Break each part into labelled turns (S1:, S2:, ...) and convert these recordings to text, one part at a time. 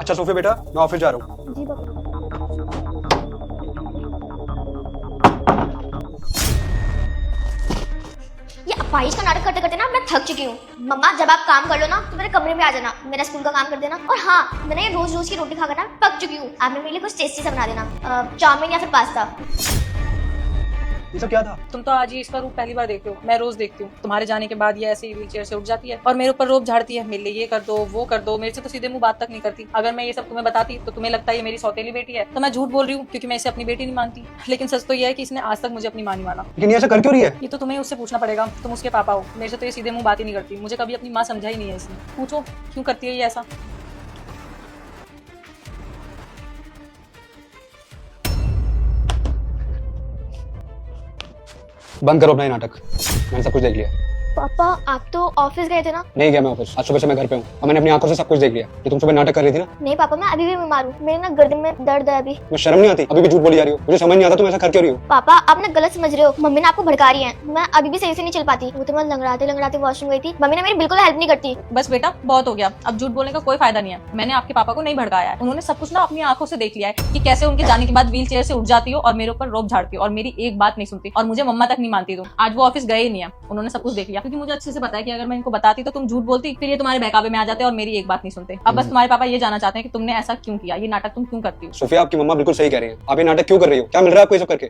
S1: अच्छा सोफे बेटा, मैं ऑफिस जा रहा हूँ।
S2: जी पापा। ये अपाहिज का नाटक करते करते ना मैं थक चुकी हूँ। मम्मा जब आप काम कर लो ना तो मेरे कमरे में आ जाना, मेरा स्कूल का काम कर देना। और हाँ, मैंने ये रोज रोज की रोटी खाकर ना पक चुकी हूँ। आप मेरे लिए कुछ टेस्टी सा बना देना, चाउमीन या फिर पास्ता।
S1: ये सब क्या था?
S3: तुम तो आज ही इसका रूप पहली बार देख रहे हो, मैं रोज देखती हूँ। तुम्हारे जाने के बाद ये ऐसे ही व्हील चेयर से उठ जाती है और मेरे ऊपर रोब झाड़ती है, मेरे लिए ये कर दो वो कर दो। मेरे से तो सीधे मुंह बात तक नहीं करती। अगर मैं ये सब तुम्हें बताती तो तुम्हें लगता है ये मेरी सौतेली बेटी है, तो मैं झूठ बोल रही हूँ क्योंकि मैं इसे अपनी बेटी नहीं मानती। लेकिन सच तो ये है कि इसने आज तक मुझे अपनी माँ नहीं माना।
S1: लेकिन ये ऐसा कर क्यों रही है?
S3: ये तो तुम्हें उससे पूछना पड़ेगा, तुम उसके पापा हो। मेरे से तो ये सीधे मुंह बात ही नहीं करती। मुझे कभी अपनी माँ समझा ही नहीं है इसने। पूछो क्यों करती है ये ऐसा।
S1: बंद करो अपना ये नाटक, मैंने सब कुछ देख लिया।
S2: पापा आप तो ऑफिस गए थे ना?
S1: नहीं गया मैं ऑफिस, आज सुबह से मैं घर पे हूँ और मैंने अपनी आंखों से सब कुछ देख लिया। ये तुम सुबह नाटक कर रही थी ना?
S2: नहीं पापा, मैं अभी भी बीमार हूँ। मेरे ना गर्दन में दर्द है अभी।
S1: तुम्हें शर्म नहीं आती? अभी भी झूठ बोली जा रही हो। मुझे समझ नहीं आता तुम ऐसा कर क्यों रही हो।
S2: पापा आप ना गलत समझ रहे हो, मम्मी ने आपको भड़का रही है। मैं अभी भी सही से नहीं चल पाती। वो तो मैं लंगड़ाते लंगड़ाते वॉशरूम गई थी। मम्मी ने मेरी बिल्कुल हेल्प नहीं करती।
S3: बस बेटा बहुत हो गया, अब झूठ बोलने का कोई फायदा नहीं है। मैंने आपके पापा को नहीं भड़काया है। उन्होंने सब कुछ ना अपनी आंखों से देख लिया है कि कैसे उनके जाने के बाद व्हील चेयर से उठ जाती हो और मेरे ऊपर रोब झाड़ती हो और मेरी एक बात नहीं सुनती और मुझे मम्मा तक नहीं मानती तुम। आज वो ऑफिस गए ही नहीं है, उन्होंने सब कुछ देख लिया। क्योंकि मुझे अच्छे से पता है कि अगर मैं इनको बताती तो तुम झूठ बोलती, फिर ये तुम्हारे बहकावे में आ जाते और मेरी एक बात नहीं सुनते। अब बस तुम्हारे पापा ये जानना चाहते हैं कि तुमने ऐसा क्यों किया, ये नाटक तुम क्यों करती हो।
S1: सोफिया, आपकी मम्मा बिल्कुल सही कह रही है। आप ये नाटक क्यों कर रही हो? क्या मिल रहा है आपको ये सब करके?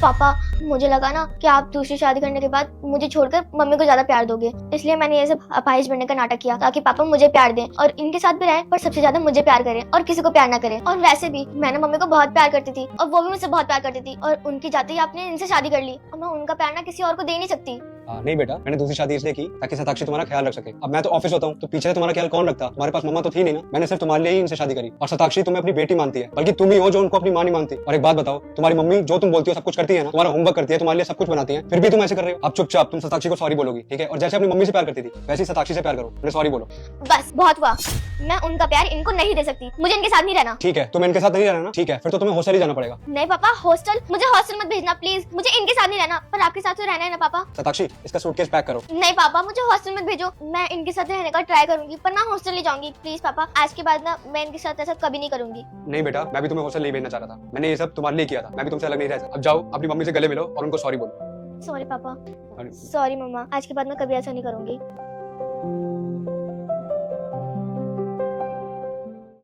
S2: पापा मुझे लगा ना कि आप दूसरी शादी करने के बाद मुझे छोड़कर मम्मी को ज्यादा प्यार दोगे, इसलिए मैंने ये सब अपाहिज बनने का नाटक किया ताकि पापा मुझे प्यार दें और इनके साथ भी रहें, पर सबसे ज्यादा मुझे प्यार करें और किसी को प्यार ना करें। और वैसे भी मैंने मम्मी को बहुत प्यार करती थी और वो भी मुझसे बहुत प्यार करती थी, और उनकी जाते ही आपने इनसे शादी कर ली और मैं उनका प्यार ना किसी और को दे नहीं सकती।
S1: नहीं बेटा, मैंने दूसरी शादी इसलिए की ताकि शताक्षी तुम्हारा ख्याल रख सके। अब मैं तो ऑफिस होता हूँ तो पीछे से तुम्हारा ख्याल कौन रखता? तुम्हारे पास मम्मा तो थी नहीं ना। मैंने सिर्फ तुम्हारे लिए ही इनसे शादी करी और शताक्षी तुम्हें अपनी बेटी मानती है, बल्कि तुम ही हो जो उनको अपनी मां नहीं मानती। और एक बात बताओ, तुम्हारी मम्मी जो तुम बोलती हो सब कुछ करती है ना, तुम्हारा होमवर्क करती है, तुम्हारे लिए सब कुछ बनाती है, फिर भी तुम ऐसे कर रहे हो। अब चुपचाप तुम शताक्षी को सॉरी बोलोगी, ठीक है? और जैसे अपनी मम्मी से प्यार करती थी वैसे ही शताक्षी से प्यार करो, उन्हें सॉरी बोलो।
S2: बस बहुत हुआ, मैं उनका प्यार इनको नहीं दे सकती। मुझे इनके साथ नहीं रहना।
S1: ठीक है, तुम्हें इनके साथ नहीं रहना ना? ठीक है, फिर तो तुम्हें हॉस्टल ही जाना पड़ेगा।
S2: नहीं पापा, हॉस्टल मुझे हॉस्टल मत भेजना प्लीज। मुझे इनके साथ नहीं रहना, पर आपके साथ तो रहना है ना पापा।
S1: शताक्षी, इसका सूटकेस पैक करो।
S2: नहीं पापा, मुझे हॉस्टल मत भेजो। मैं इनके साथ रहने का ट्राई करूंगी, पर मैं हॉस्टल नहीं जाऊंगी। प्लीज पापा, आज के बाद ना मैं इनके साथ ऐसा कभी नहीं करूंगी।
S1: नहीं बेटा, मैं भी तुम्हें हॉस्टल नहीं भेजना चाह रहा था। मैंने ये सब तुम्हारे लिए किया था, मैं भी तुमसे अलग नहीं रह सकता। अब जाओ अपनी मम्मी से गले मिलो और उनको सॉरी बोलो।
S2: सॉरी पापा। सॉरी मम्मा, आज के बाद मैं कभी ऐसा नहीं करूंगी।